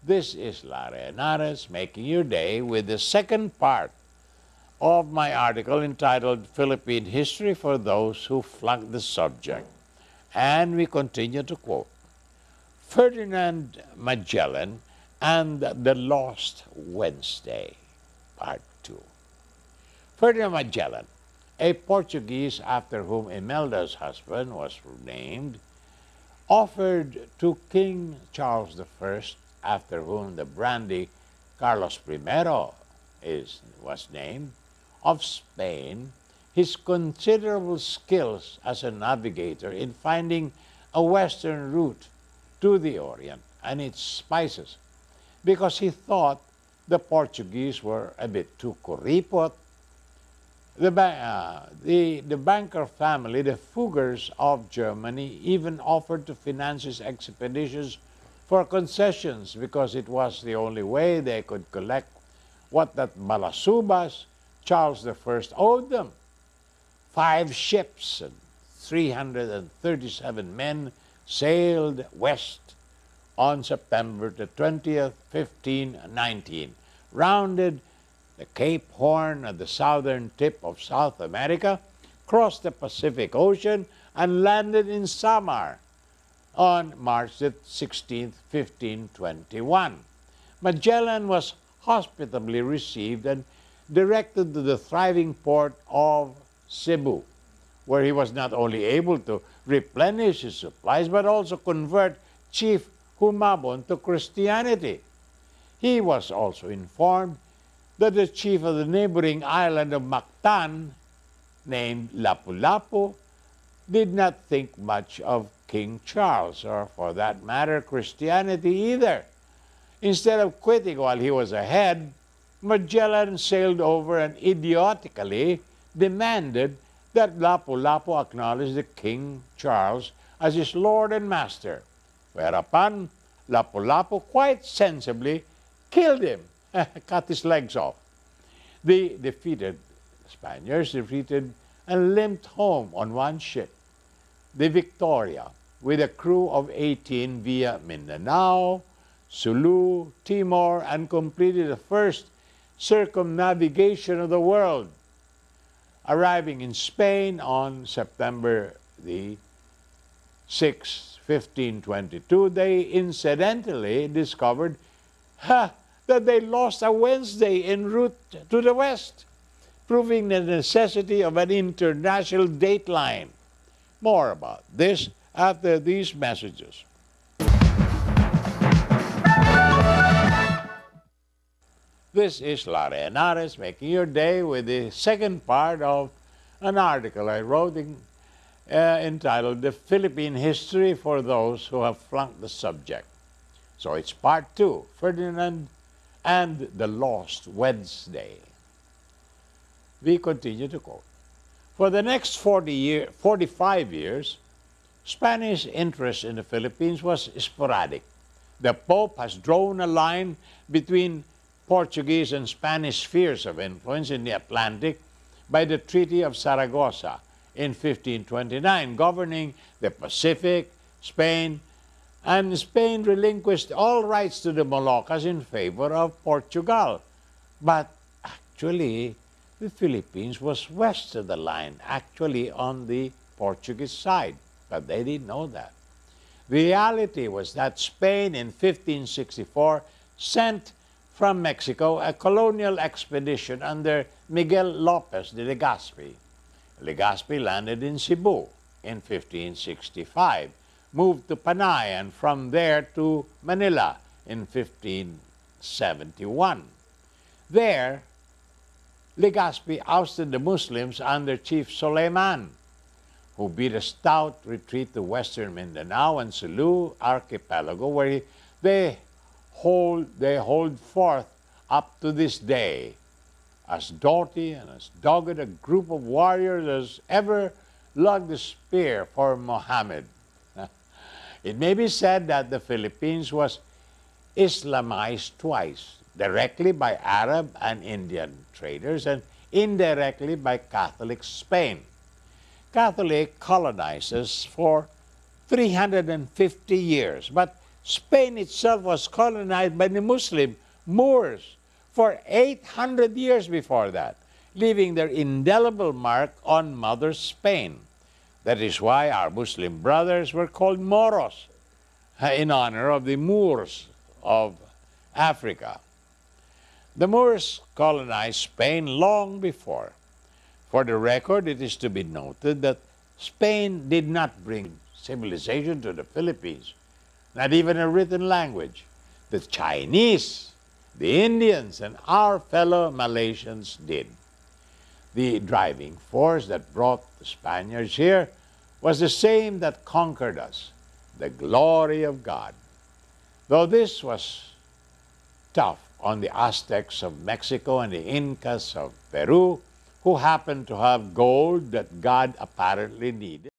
This is Larry Henares making your day with the second part of my article entitled Philippine History for Those Who Flunked the Subject. And we continue to quote Ferdinand Magellan and the Lost Wednesday, Part 2. Ferdinand Magellan, a Portuguese after whom Imelda's husband was named, offered to King Charles I, after whom the brandy Carlos I was named, of Spain, his considerable skills as a navigator in finding a western route to the Orient and its spices, because he thought the Portuguese were a bit too kuripot. The banker family, the Fuggers of Germany, even offered to finance his expeditions for concessions because it was the only way they could collect what that balasubas Charles I owed them. 5 ships and 337 men sailed west on September the 20th, 1519, rounded the Cape Horn at the southern tip of South America, crossed the Pacific Ocean, and landed in Samar on March 16, 1521. Magellan was hospitably received and directed to the thriving port of Cebu, where he was not only able to replenish his supplies, but also convert Chief Humabon to Christianity. He was also informed that the chief of the neighboring island of Mactan, named Lapu-Lapu, did not think much of King Charles, or for that matter, Christianity either. Instead of quitting while he was ahead, Magellan sailed over and idiotically demanded that Lapu-Lapu acknowledge the King Charles as his lord and master, whereupon Lapu-Lapu quite sensibly killed him, cut his legs off. The defeated Spaniards retreated and limped home on one ship, the Victoria, with a crew of 18 via Mindanao, Sulu, Timor, and completed the first circumnavigation of the world. Arriving in Spain on September the 6th, 1522, they incidentally discovered that they lost a Wednesday en route to the west, proving the necessity of an international dateline. More about this after these messages. This is Larry Henares making your day with the second part of an article I wrote entitled The Philippine History for Those Who Have Flunked the Subject. So it's part 2, Ferdinand and the Lost Wednesday. We continue to quote. For the next 45 years, Spanish interest in the Philippines was sporadic. The Pope has drawn a line between Portuguese and Spanish spheres of influence in the Atlantic by the Treaty of Saragossa in 1529, governing the Pacific, Spain, and Spain relinquished all rights to the Moluccas in favor of Portugal. But actually, the Philippines was west of the line, actually on the Portuguese side, but they didn't know that. The reality was that Spain in 1564 sent from Mexico a colonial expedition under Miguel Lopez de Legazpi. Legazpi landed in Cebu in 1565, moved to Panay, and from there to Manila in 1571. There, Legazpi ousted the Muslims under Chief Suleiman, who beat a stout retreat to western Mindanao and Sulu archipelago, where they hold forth up to this day, as doughty and as dogged a group of warriors as ever lugged the spear for Mohammed. It may be said that the Philippines was Islamized twice, directly by Arab and Indian traders and indirectly by Catholic Spain. Catholic colonized us for 350 years, but Spain itself was colonized by the Muslim Moors for 800 years before that, leaving their indelible mark on Mother Spain. That is why our Muslim brothers were called Moros, in honor of the Moors of Africa. The Moors colonized Spain long before. For the record, it is to be noted that Spain did not bring civilization to the Philippines, not even a written language. The Chinese, the Indians, and our fellow Malaysians did. The driving force that brought the Spaniards here was the same that conquered us, the glory of God. Though this was tough on the Aztecs of Mexico and the Incas of Peru, who happened to have gold that God apparently needed.